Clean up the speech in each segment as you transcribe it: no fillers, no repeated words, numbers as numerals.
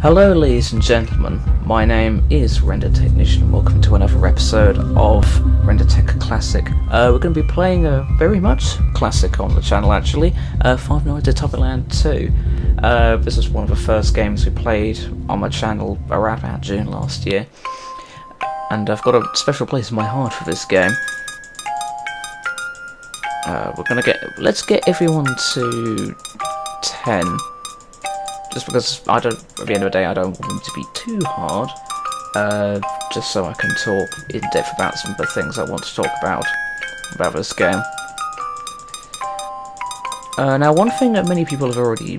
Hello ladies and gentlemen, my name is RenderTechnician and welcome to another episode of RenderTech Classic. We're going to be playing a very much classic on the channel actually, Five Nights at Land 2. This is one of the first games we played on my channel around about June last year. And I've got a special place in my heart for this game. Let's get everyone to 10. Just because at the end of the day, I don't want them to be too hard. Just so I can talk in depth about some of the things I want to talk about this game. Now, one thing that many people have already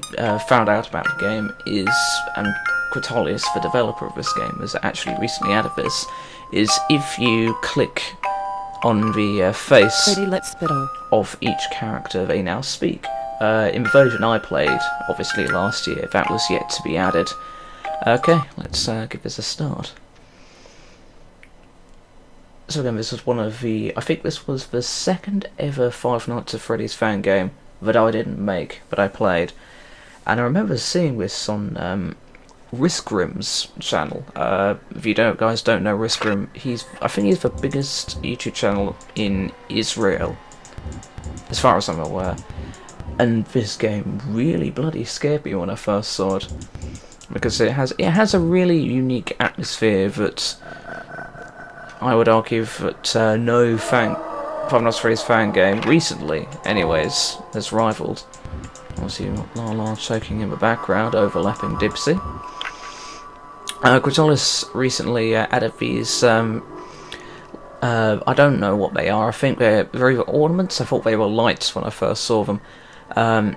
found out about the game is, and Quitolius, the developer of this game, has actually recently added this, is if you click on the face of each character, they now speak. In the version I played, obviously last year, that was yet to be added. Okay, let's give this a start. So again, this was one of the... I think this was the second ever Five Nights at Freddy's fan game that I didn't make, but I played. And I remember seeing this on Riskrim's channel. If you guys don't know Riskrim, I think he's the biggest YouTube channel in Israel, as far as I'm aware. And this game really bloody scared me when I first saw it, because it has a really unique atmosphere that I would argue that no Five Nights at Freddy's fan game recently, anyways, has rivaled. Obviously, you've got Lala choking in the background, overlapping Dipsy. Quitolius recently added these. I don't know what they are. I think they're either ornaments. I thought they were lights when I first saw them. So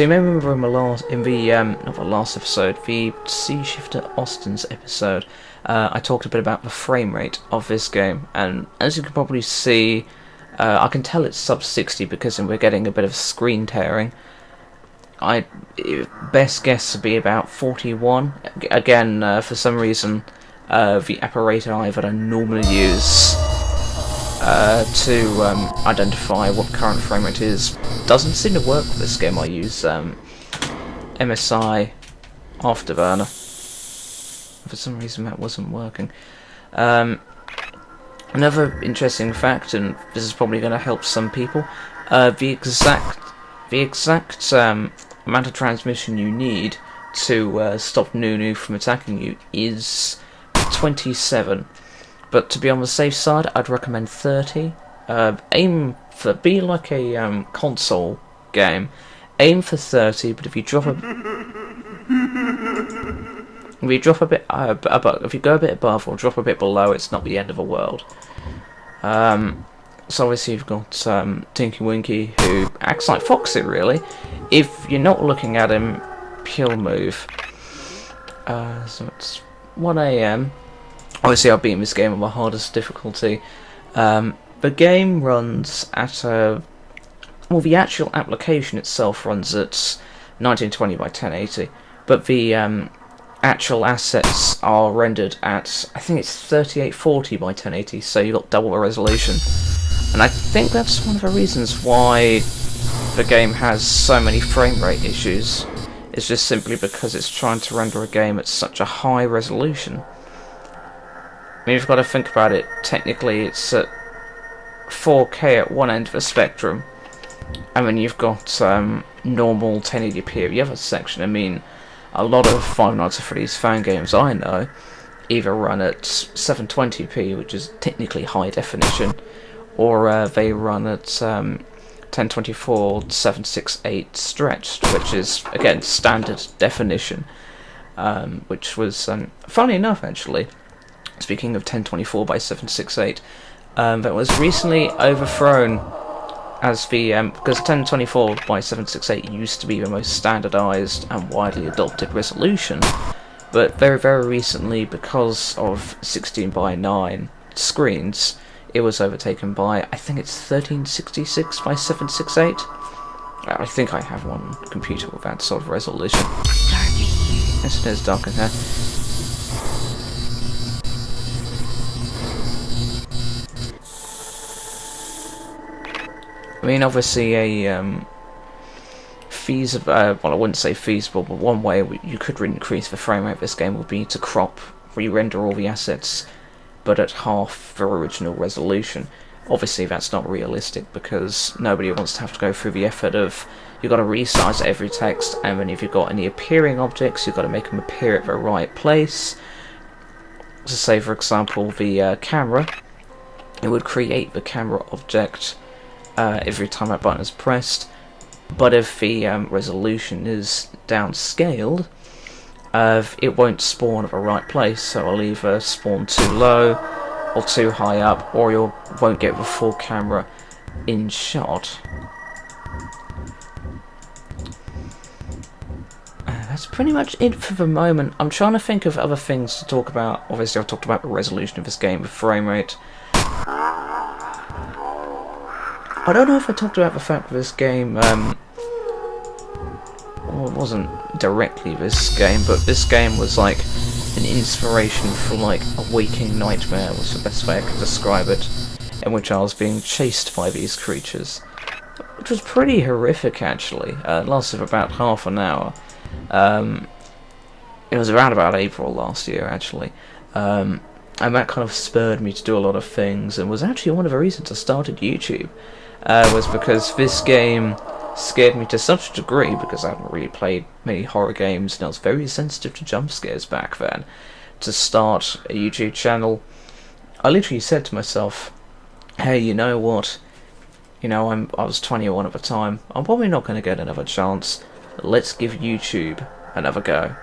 you may remember in not the last episode, the Sea Shifter Austin's episode, I talked a bit about the frame rate of this game, and as you can probably see, I can tell it's sub 60 because we're getting a bit of screen tearing. Best guess would be about 41. Again, for some reason, the apparatus that I normally use to identify what the current frame rate is doesn't seem to work with this game. I use MSI Afterburner. For some reason that wasn't working. Another interesting fact, and this is probably going to help some people, the exact amount of transmission you need to stop Nunu from attacking you is 27. But to be on the safe side, I'd recommend 30. Be like a console game. Aim for 30, but if you drop a bit above, if you go a bit above or drop a bit below, it's not the end of the world. So obviously you've got Tinky Winky, who acts like Foxy really. If you're not looking at him, he'll move. So it's 1 AM. Obviously, I've beaten this game on the hardest difficulty. The game runs at the actual application itself runs at 1920 by 1080, but the actual assets are rendered at, I think it's 3840 by 1080, so you've got double the resolution. And I think that's one of the reasons why the game has so many frame rate issues. It's just simply because it's trying to render a game at such a high resolution. I mean, you've got to think about it. Technically, it's at 4K at one end of the spectrum, and then you've got normal 1080p at the other section. I mean, a lot of Five Nights at Freddy's fan games I know either run at 720p, which is technically high definition, or they run at 1024 768 stretched, which is again standard definition. Which was funny enough, actually. Speaking of 1024 by 768, that was recently overthrown as the because 1024 by 768 used to be the most standardized and widely adopted resolution, but very, very recently, because of 16 by 9 screens, it was overtaken by, I think it's 1366 by 768. I think I have one computer with that sort of resolution. Yes, it is dark in here. I mean, obviously a feasible, well, I wouldn't say feasible, but one way you could increase the frame rate of this game would be to re-render all the assets, but at half the original resolution. Obviously that's not realistic because nobody wants to have to go through the effort of you've got to resize every text, and then if you've got any appearing objects you've got to make them appear at the right place. So say for example the camera, it would create the camera object every time that button is pressed, but if the resolution is downscaled, it won't spawn at the right place, so it'll either spawn too low or too high up, or you won't get the full camera in shot. That's pretty much it for the moment. I'm trying to think of other things to talk about. Obviously I've talked about the resolution of this game, the frame rate. I don't know if I talked about the fact that this game, well, it wasn't directly this game, but this game was like an inspiration for like a waking nightmare, was the best way I could describe it, in which I was being chased by these creatures, which was pretty horrific actually. It lasted about half an hour. It was around about April last year actually, and that kind of spurred me to do a lot of things, and was actually one of the reasons I started YouTube, was because this game scared me to such a degree, because I hadn't really played many horror games and I was very sensitive to jump scares back then, to start a YouTube channel. I literally said to myself, hey, you know what, you know, I was 21 at the time, I'm probably not going to get another chance, let's give YouTube another go.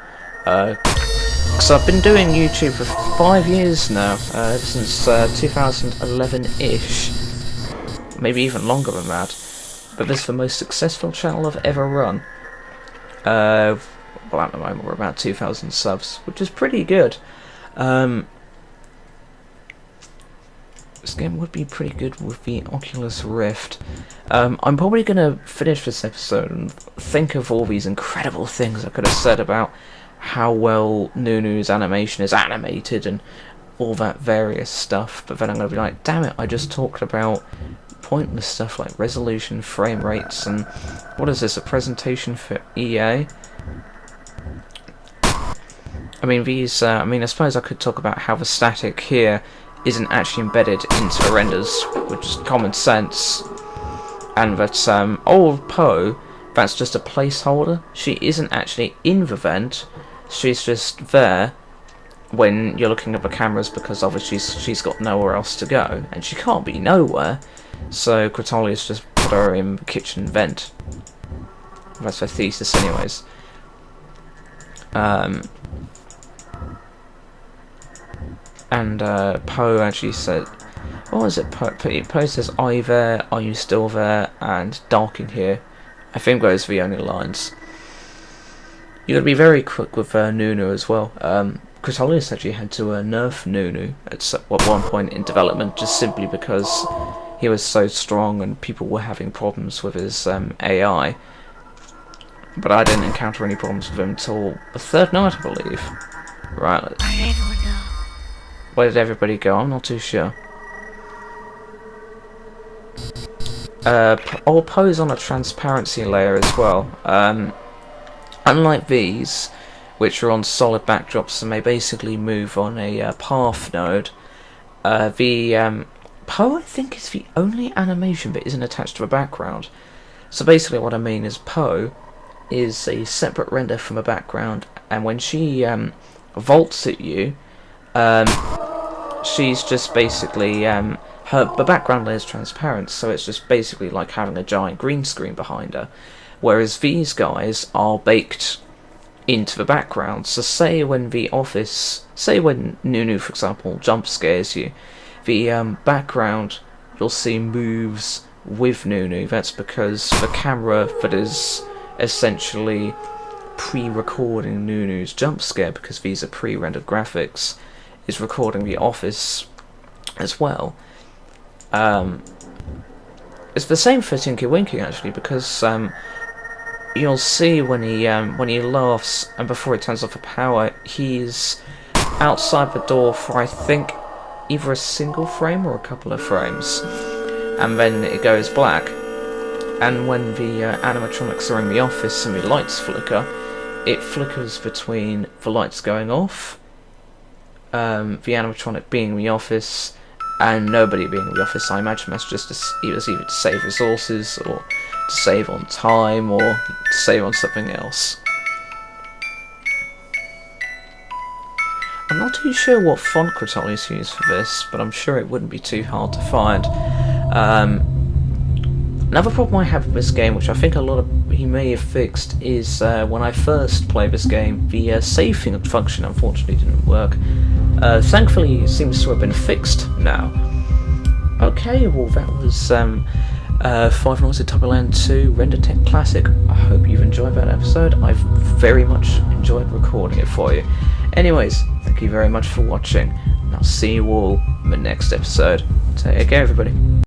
Because I've been doing YouTube for 5 years now, ever since 2011-ish, maybe even longer than that. But this is the most successful channel I've ever run. Well, at the moment we're about 2,000 subs, which is pretty good. This game would be pretty good with the Oculus Rift. I'm probably going to finish this episode and think of all these incredible things I could have said about how well Nunu's animation is animated and all that various stuff, but then I'm going to be like, damn it, I just talked about pointless stuff like resolution, frame rates, and what is this, a presentation for EA? I mean, these, I suppose I could talk about how the static here isn't actually embedded into the renders, which is common sense, and that old Poe, that's just a placeholder. She isn't actually in the vent, she's just there when you're looking at the cameras, because obviously she's got nowhere else to go, and she can't be nowhere. So Cretolius just put her in the kitchen vent. That's her thesis anyways. And Poe actually said, what was it? Poe says, are you there? Are you still there? And dark in here. I think those are the only lines. You got to be very quick with Nunu as well. Cretolius actually had to nerf Nunu at one point in development, just simply because he was so strong and people were having problems with his AI. But I didn't encounter any problems with him until the third night, I believe. Right. Where did everybody go? I'm not too sure. I'll pose on a transparency layer as well. Unlike these, which are on solid backdrops and may basically move on a path node, the Poe, I think, is the only animation that isn't attached to the background. So basically what I mean is Poe is a separate render from the background, and when she vaults at you, she's just basically, the background layer is transparent, so it's just basically like having a giant green screen behind her, whereas these guys are baked into the background. So say when Nunu, for example, jump scares you, the background you'll see moves with Nunu. That's because the camera that is essentially pre-recording Nunu's jump scare, because these are pre-rendered graphics, is recording the office as well. It's the same for Tinky Winky actually, because you'll see when he laughs and before he turns off the power, he's outside the door for, I think, either a single frame or a couple of frames, and then it goes black. and when the animatronics are in the office and the lights flicker, it flickers between the lights going off, the animatronic being in the office, and nobody being in the office. I imagine that's just either to save resources, or to save on time, or to save on something else. I'm not too sure what font Crotolius used for this, but I'm sure it wouldn't be too hard to find. Another problem I have with this game, which I think he may have fixed, is when I first played this game, the saving function unfortunately didn't work. Thankfully it seems to have been fixed now. Okay, well that was Five Nights at Toyland 2 RenderTech Classic. I hope you've enjoyed that episode. I've very much enjoyed recording it for you. Anyways, thank you very much for watching, and I'll see you all in the next episode. Take care, everybody.